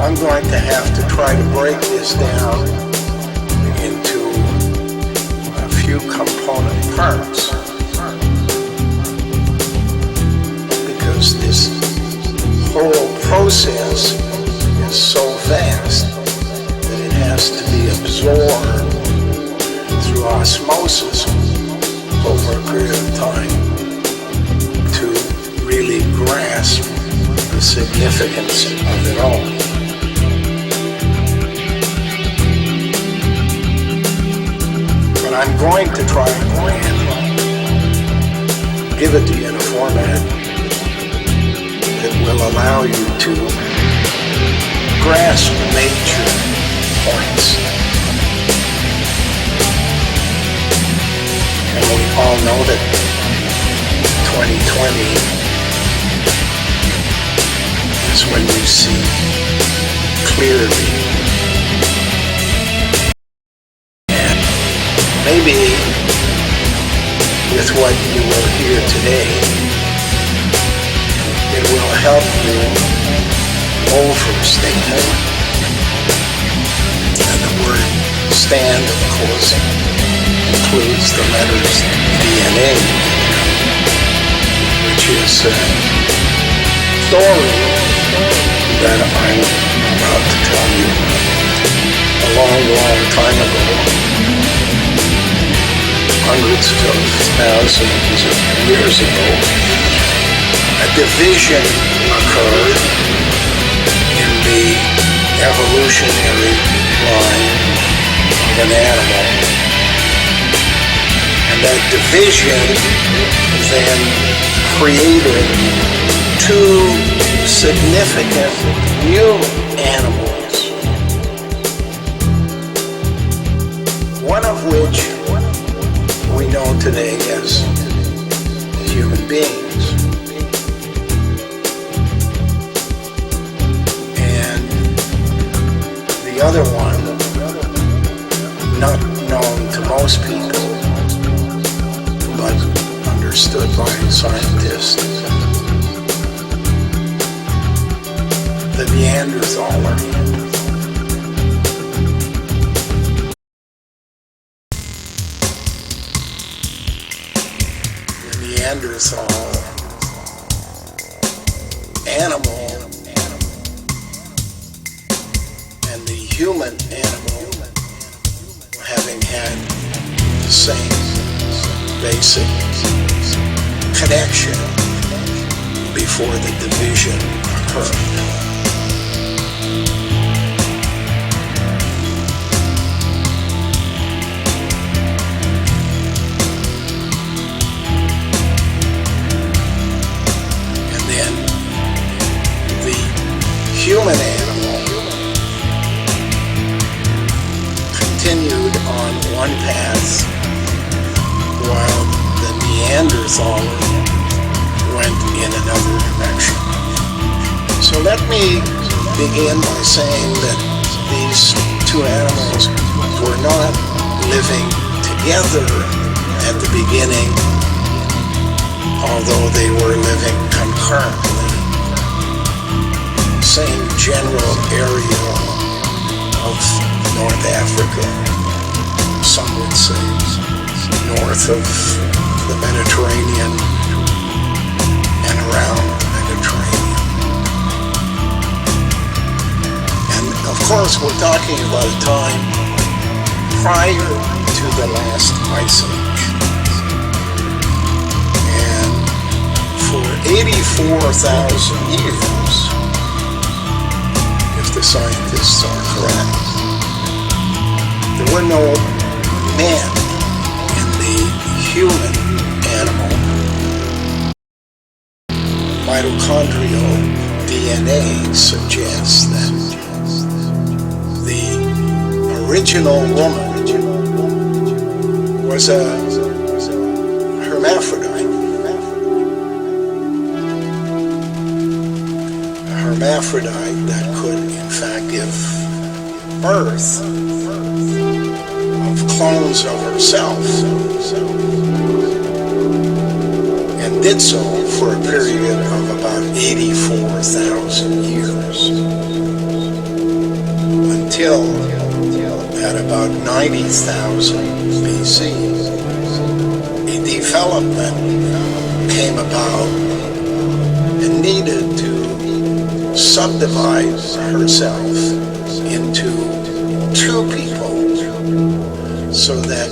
I'm going to have to try to break this down into a few component parts, because this whole process is so vast that it has to be absorbed through osmosis over a period of time to really grasp the significance of it all. But I'm going to try and give it to you in a format that will allow you to grasp major points. And we all know that 2020 is when you see clearly. And maybe with what you will hear today, it will help you overstand. And the word stand, of course, includes the letters DNA, which is a story that I'm about to tell you. A long, long time ago, hundreds of thousands of years ago, a division occurred in the evolutionary line of an animal. And that division then created two significant new animals, one of which we know today as human beings, and the other one not known to most people but understood by scientists, the Neanderthaler. Neanderthal animal and the human animal having had the same basic connection before the division occurred. Human animal continued on one path while the Neanderthaler went in another direction. So let me begin by saying that these two animals were not living together at the beginning, although they were living concurrently. Same general area of North Africa, some would say, north of the Mediterranean and around the Mediterranean. And of course we're talking about a time prior to the last ice age. And for 84,000 years, the scientists are correct, there were no men in the human animal. Mitochondrial DNA suggests that the original woman was a hermaphrodite. Hermaphrodite that could in fact give birth of clones of herself, and did so for a period of about 84,000 years. until at about 90,000 BC, a development came about and needed to subdivide herself into two people so that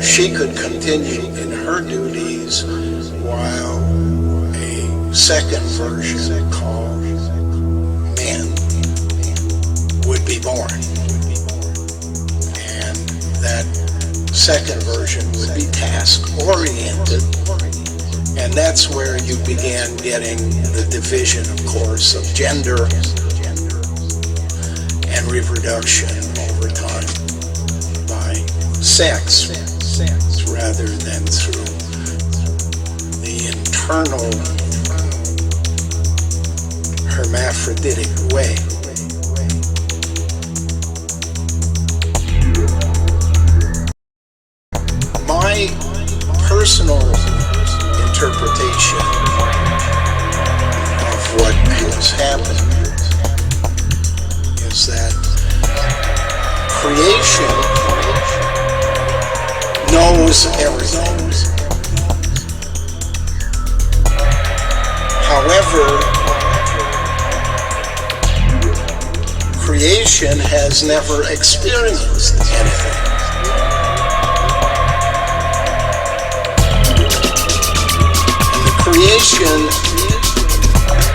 she could continue in her duties while a second version called man would be born. And that second version would be task-oriented. And that's where you began getting the division, of course, of gender and reproduction over time by sex rather than through the internal hermaphroditic way. My personal interpretation of what has happened is that creation knows everything. However, creation has never experienced anything. And the creation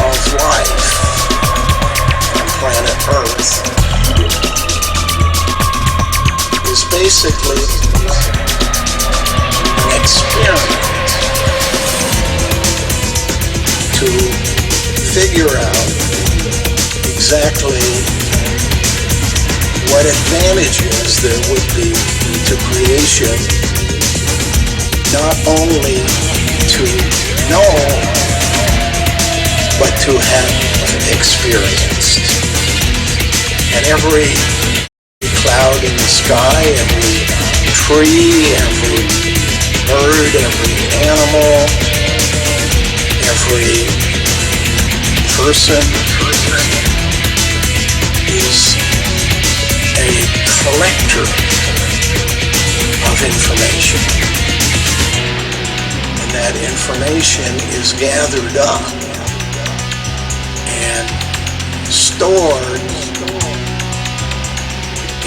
of life on planet Earth is basically an experiment to figure out exactly what advantages there would be to creation, not only to know, but to have experienced. And every cloud in the sky, every tree, every bird, every animal, every person is a collector of information. And that information is gathered up and stored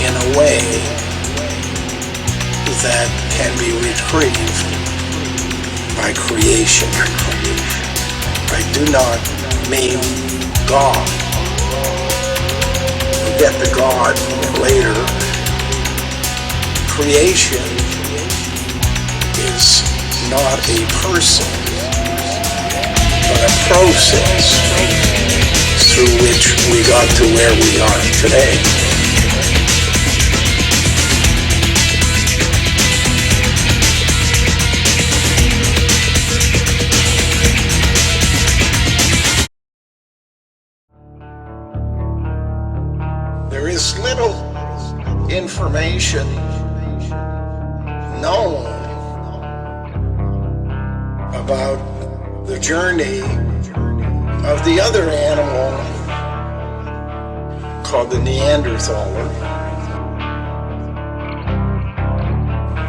in a way that can be retrieved by creation. I do not mean God. We'll get to God later. Creation is not a person, but a process through which we got to where we are today. There is little information known about the journey of the other animal called the Neanderthaler,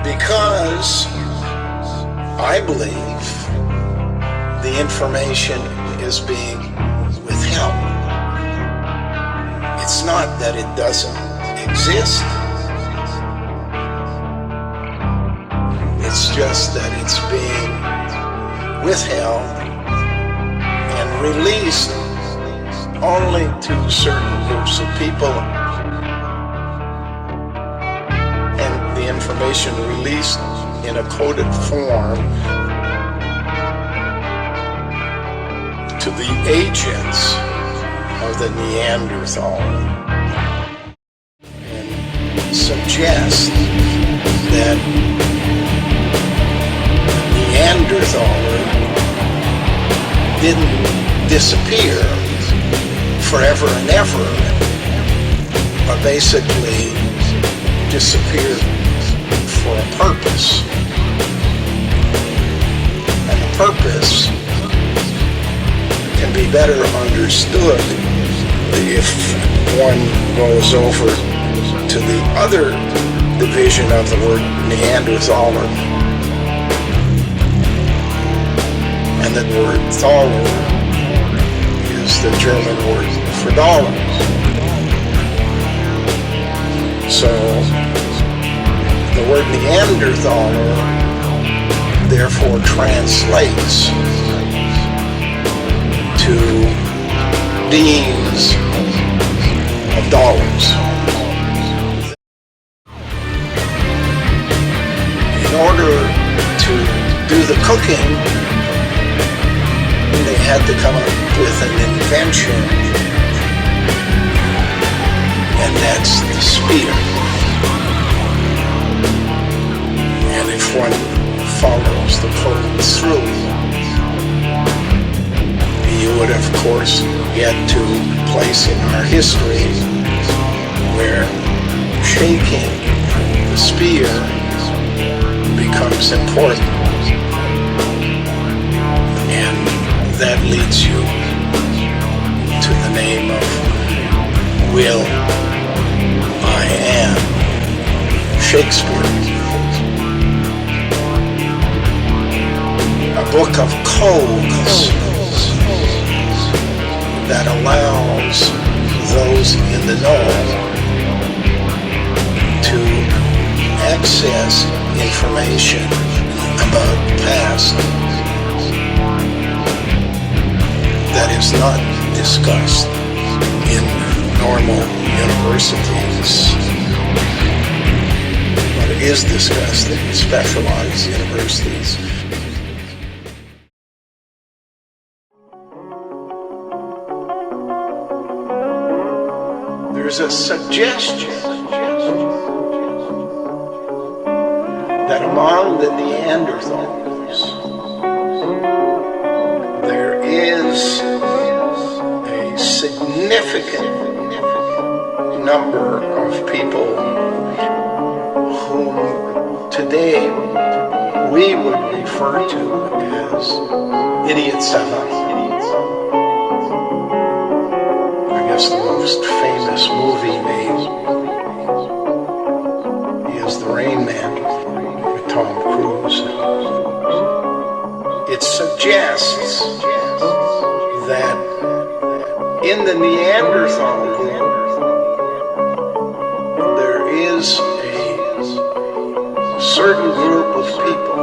because I believe the information is being withheld. It's not that it doesn't exist. It's just that it's being withheld and released only to certain groups of people, and the information released in a coded form to the agents of the Neanderthal, and suggest that Neanderthaler didn't disappear forever and ever, but basically disappeared for a purpose. And the purpose can be better understood if one goes over to the other division of the word Neanderthaler, and the word Thaler is the German word for dollar. So the word Neanderthaler therefore translates to beings of dollars. In order to do the cooking, they had to come up with an invention, and that's the spear. And if one follows the code through, you would of course get to a place in our history where shaking the spear becomes important, and that leads you to the name of Will I Am Shakespeare. A book of codes that allows those in the know to access information about the past that is not discussed in normal universities, but it is discussed in specialized universities. There's a suggestion that among the Neanderthals there is a significant number of people whom today we would refer to as idiot savants. The most famous movie made is The Rain Man with Tom Cruise. It suggests that in the Neanderthal group there is a certain group of people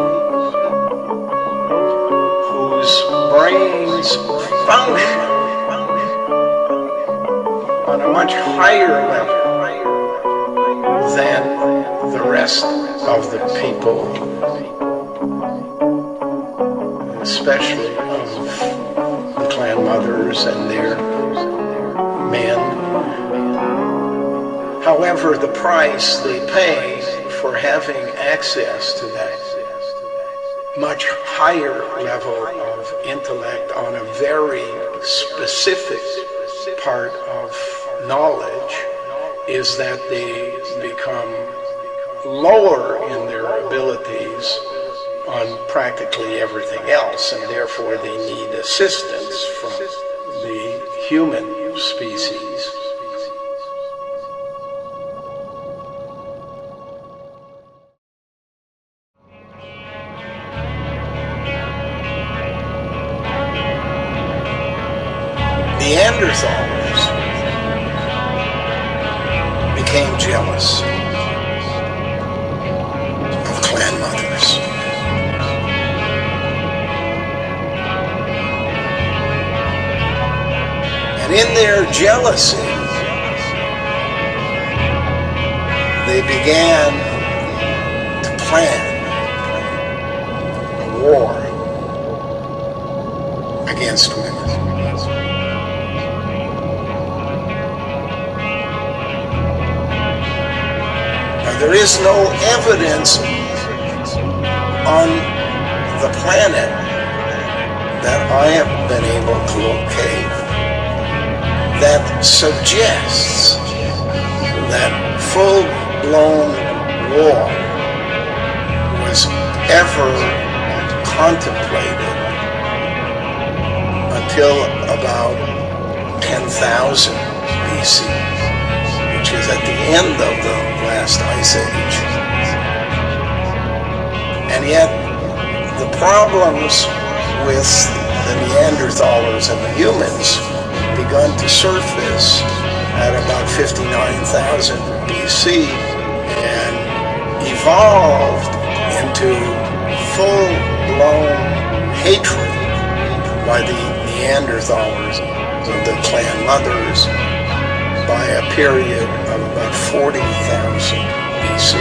whose brains function on a much higher level than the rest of the people, especially of the clan mothers and their men. However, the price they pay for having access to that much higher level of intellect on a very specific part of knowledge is that they become lower in their abilities on practically everything else, and therefore they need assistance from the human species. Neanderthals became jealous of clan mothers. And in their jealousy, they began to plan a war against women. There is no evidence on the planet that I have been able to locate that suggests that full-blown war was ever contemplated until about 10,000 BC. was at the end of the last ice age. And yet, the problems with the Neanderthals and the humans begun to surface at about 59,000 BC and evolved into full-blown hatred by the Neanderthals of the clan mothers by a period of about 40,000 BC.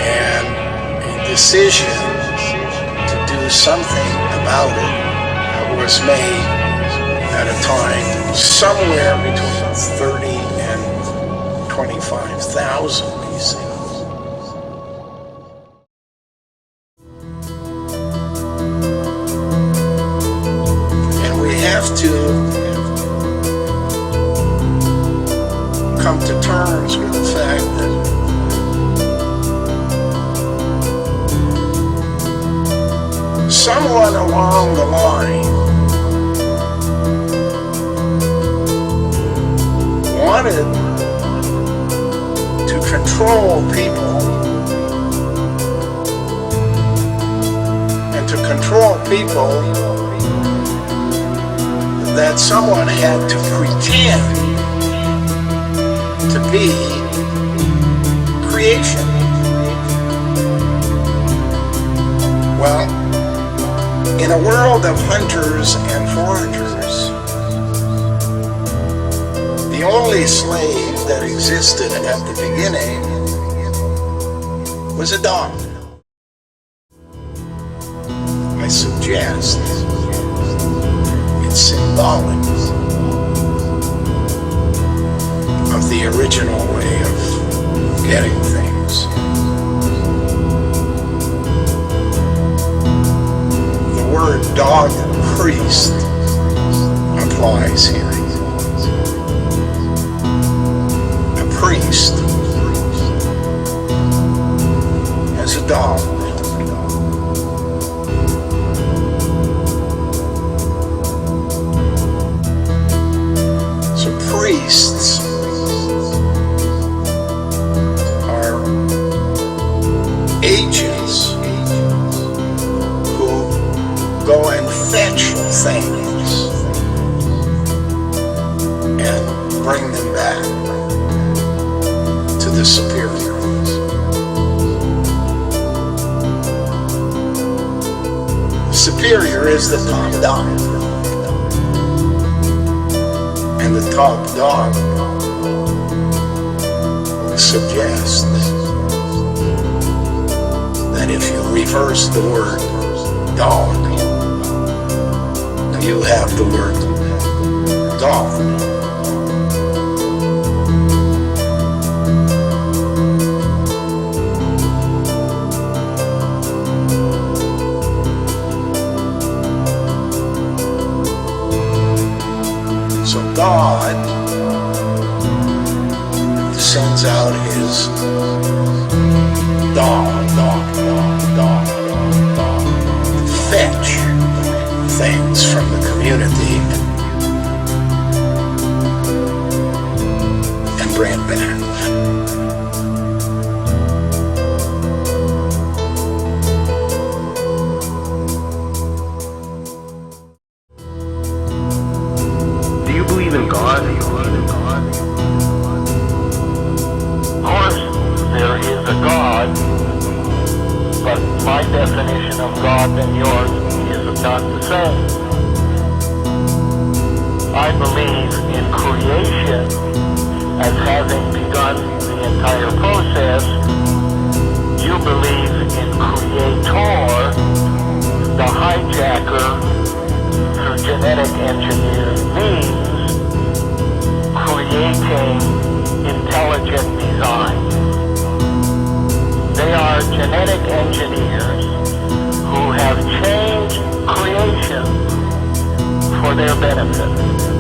And a decision to do something about it was made at a time somewhere between 30 and 25,000 BC. And we have to come to terms with the fact that someone along the line wanted to control people, and to control people, that someone had to pretend to be creation. Well, in a world of hunters and foragers, the only slave that existed at the beginning was a dog. I suggest it's symbolic of the original way of getting things. The word dog priest applies here. A priest has a dog. So priests are agents who go and fetch things and bring them back to the superior. Superior is the top dog, and the top dog suggests that if you reverse the word dog, you have the word dog. So God sends out his dog to fetch things from the community and bring it back. Do you believe in God? Of course, there is a God, but my definition of God and yours is not the same. I believe in creation as having begun the entire process. You believe in Creator, the hijacker, through genetic engineered means, creating intelligent design. They are genetic engineers who have changed creation for their benefit.